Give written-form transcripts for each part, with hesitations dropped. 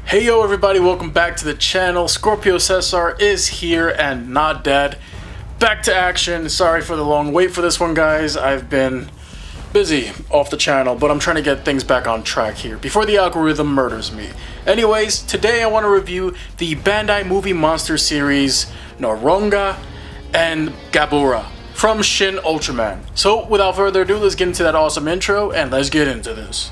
Hey yo everybody, welcome back to the channel. ScorpioCesar is here and not dead. Back to action. Sorry for the long wait for this one, guys. I've been busy off the channel, but I'm trying to get things back on track here before the algorithm murders me. Anyways, today I want to review the Bandai movie monster series Neronga and Gabora from Shin Ultraman. So without further ado, let's get into that awesome intro and let's get into this.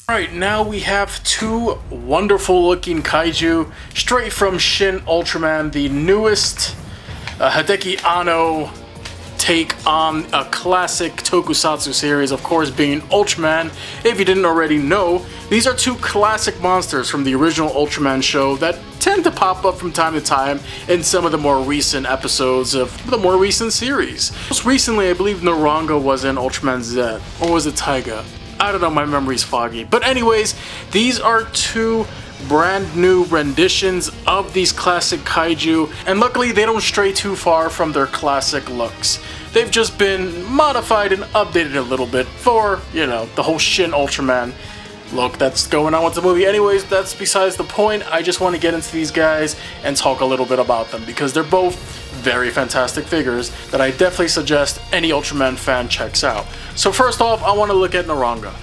Alright, now we have two wonderful looking kaiju straight from Shin Ultraman, the newest Hideki Anno take on a classic tokusatsu series, of course being Ultraman. If you didn't already know, these are two classic monsters from the original Ultraman show that tend to pop up from time to time in some of the more recent episodes of the more recent series. Most recently, I believe Neronga was in Ultraman Z, or was it Taiga? I don't know, my memory's foggy. But anyways, these are two brand new renditions of these classic kaiju, and luckily they don't stray too far from their classic looks. They've just been modified and updated a little bit for, you know, the whole Shin Ultraman look that's going on with the movie. Anyways, that's besides the point. I just want to get into these guys and talk a little bit about them because they're both very fantastic figures that I definitely suggest any Ultraman fan checks out. So first off, I want to look at Neronga.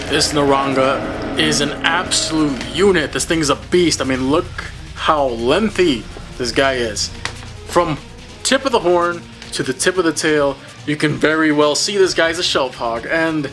This Neronga is an absolute unit. This thing is a beast. I mean, look how lengthy this guy is. From tip of the horn to the tip of the tail, you can very well see this guy's a shelf hog. And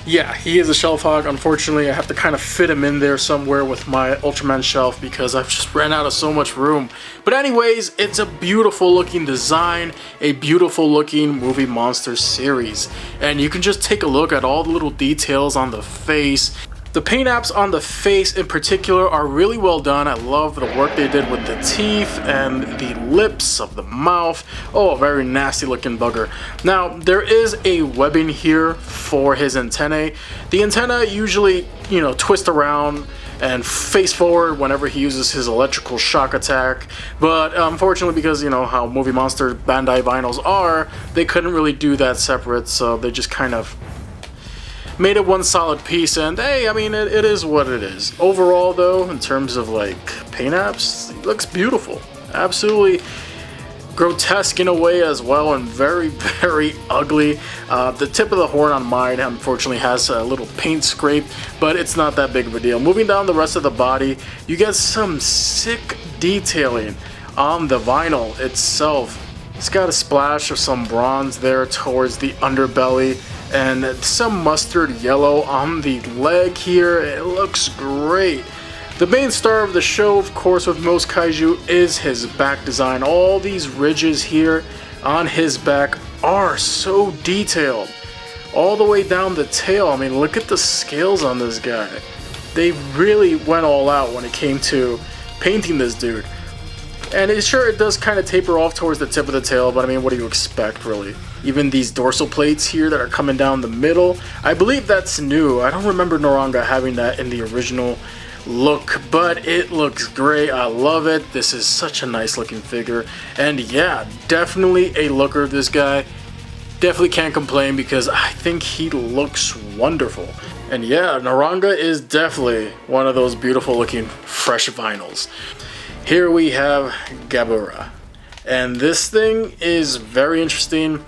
yeah, he is a shelf hog. Unfortunately, I have to kind of fit him in there somewhere with my Ultraman shelf because I've just ran out of so much room. But anyways, it's a beautiful looking design, a beautiful looking movie monster series. And you can just take a look at all the little details on the face. The paint apps on the face in particular are really well done. I love the work they did with the teeth and the lips of the mouth. Oh, a very nasty looking bugger. Now, there is a webbing here for his antennae. The antenna usually, you know, twist around and face forward whenever he uses his electrical shock attack. But unfortunately, because you know how Movie Monster Bandai vinyls are, they couldn't really do that separate, so they just kind of made it one solid piece, and hey, I mean, it is what it is. Overall, though, in terms of like paint apps, it looks beautiful. Absolutely grotesque in a way as well, and very, very ugly. The tip of the horn on mine, unfortunately, has a little paint scrape, but it's not that big of a deal. Moving down the rest of the body, you get some sick detailing on the vinyl itself. It's got a splash of some bronze there towards the underbelly, and some mustard yellow on the leg here. It looks great. The main star of the show, of course, with most kaiju is his back design. All these ridges here on his back are so detailed. All the way down the tail. I mean, look at the scales on this guy. They really went all out when it came to painting this dude. And it does kind of taper off towards the tip of the tail, but I mean, what do you expect, really? Even these dorsal plates here that are coming down the middle, I believe that's new. I don't remember Neronga having that in the original look, but it looks great. I love it. This is such a nice looking figure. And yeah, definitely a looker, this guy. Definitely can't complain because I think he looks wonderful. And yeah, Neronga is definitely one of those beautiful looking fresh vinyls. Here we have Gabora, and this thing is very interesting.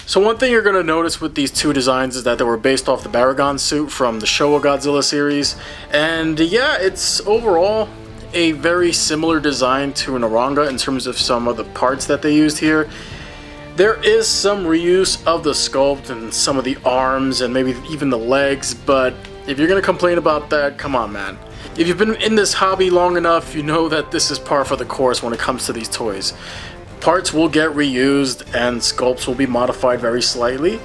So one thing you're going to notice with these two designs is that they were based off the Baragon suit from the Showa Godzilla series, and yeah, it's overall a very similar design to Neronga in terms of some of the parts that they used here. There is some reuse of the sculpt and some of the arms and maybe even the legs, but if you're going to complain about that, come on, man. If you've been in this hobby long enough, you know that this is par for the course when it comes to these toys. parts will get reused and sculpts will be modified very slightly.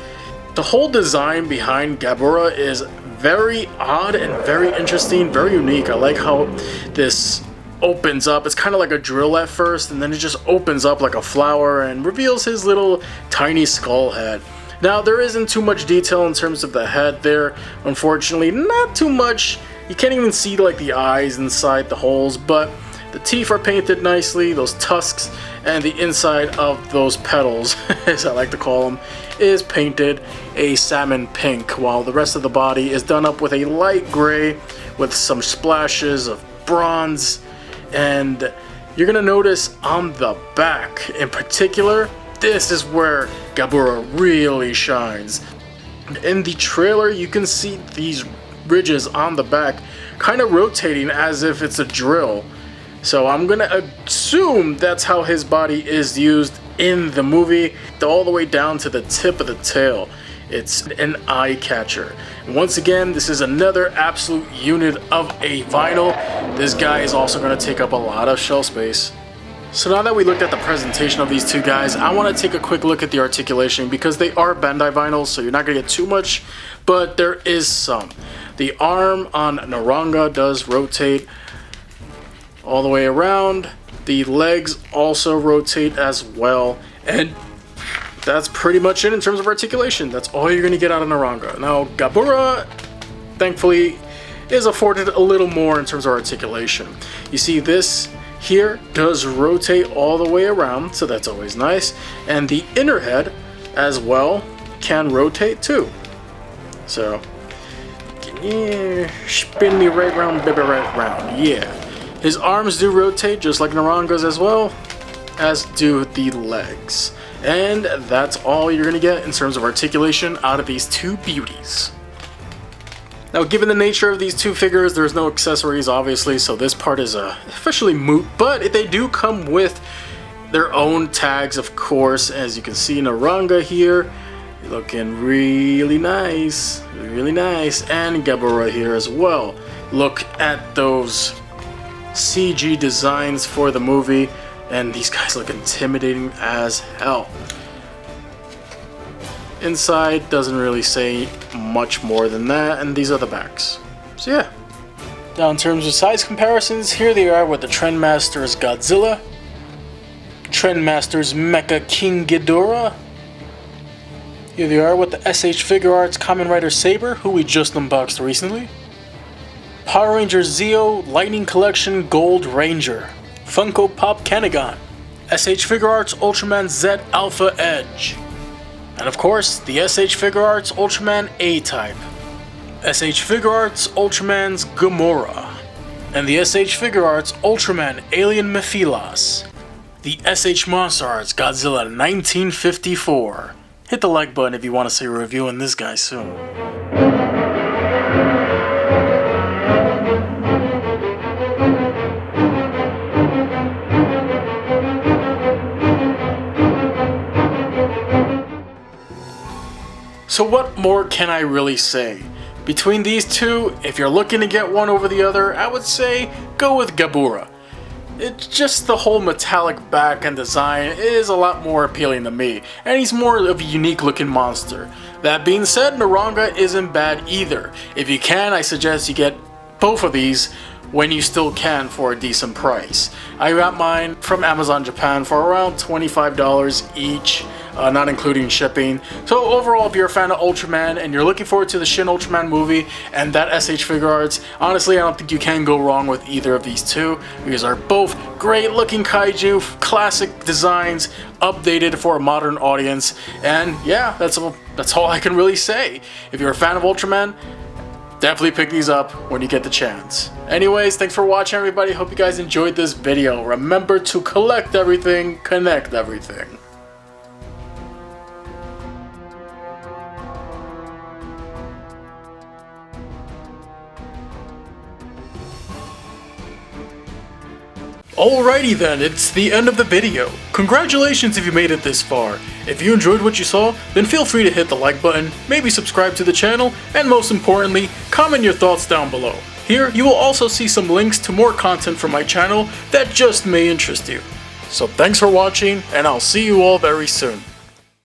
The whole design behind Gabora is very odd and very interesting, very unique. I like how this opens up. It's kind of like a drill at first, and then it just opens up like a flower and reveals his little tiny skull head. Now, there isn't too much detail in terms of the head there, unfortunately, not too much. You can't even see like the eyes inside the holes, but the teeth are painted nicely, those tusks, and the inside of those petals, as I like to call them, is painted a salmon pink, while the rest of the body is done up with a light gray with some splashes of bronze. And you're gonna notice on the back in particular, this is where Gabora really shines. In the trailer, you can see these ridges on the back kind of rotating as if it's a drill. So I'm gonna assume that's how his body is used in the movie, all the way down to the tip of the tail. It's an eye catcher. And once again, this is another absolute unit of a vinyl. This guy is also going to take up a lot of shelf space. So now that we looked at the presentation of these two guys, I want to take a quick look at the articulation, because they are Bandai vinyls, so you're not going to get too much, but there is some. The arm on Neronga does rotate all the way around. The legs also rotate as well, and that's pretty much it in terms of articulation. That's all you're going to get out of Neronga. Now, Gabora, thankfully, is afforded a little more in terms of articulation. You see, this here does rotate all the way around, so that's always nice. And the inner head, as well, can rotate too. So, yeah, spin me right round, baby, right round. Yeah. His arms do rotate, just like Neronga's as well, as do the legs. And that's all you're going to get in terms of articulation out of these two beauties. Now, given the nature of these two figures, there's no accessories, obviously, so this part is officially moot, but they do come with their own tags, of course. As you can see, Neronga here, looking really nice, and Gabora here as well. Look at those CG designs for the movie. And these guys look intimidating as hell. Inside doesn't really say much more than that, and these are the backs. So yeah. Now in terms of size comparisons, here they are with the Trendmasters Godzilla, Trendmasters Mecha King Ghidorah. Here they are with the SH Figure Arts Kamen Rider Saber, who we just unboxed recently. Power Rangers Zeo Lightning Collection Gold Ranger. Funko Pop Kanagon, SH Figure Arts Ultraman Z Alpha Edge, and of course the SH Figure Arts Ultraman A-Type, SH Figure Arts Ultraman's Gamora, and the SH Figure Arts Ultraman Alien Mephilas, the SH Monster Arts Godzilla 1954. Hit the like button if you want to see a review on this guy soon. So what more can I really say? Between these two, if you're looking to get one over the other, I would say go with Gabora. It's just the whole metallic back and design is a lot more appealing to me, and he's more of a unique looking monster. That being said, Neronga isn't bad either. If you can, I suggest you get both of these when you still can for a decent price. I got mine from Amazon Japan for around $25 each. Not including shipping. So overall, if you're a fan of Ultraman and you're looking forward to the Shin Ultraman movie and that SH Figure Arts, honestly, I don't think you can go wrong with either of these two. These are both great looking kaiju, classic designs, updated for a modern audience. And yeah, that's all I can really say. If you're a fan of Ultraman, definitely pick these up when you get the chance. Anyways, thanks for watching, everybody. Hope you guys enjoyed this video. Remember to collect everything, connect everything. Alrighty then, it's the end of the video. Congratulations if you made it this far. If you enjoyed what you saw, then feel free to hit the like button, maybe subscribe to the channel, and most importantly, comment your thoughts down below. Here, you will also see some links to more content from my channel that just may interest you. So thanks for watching, and I'll see you all very soon.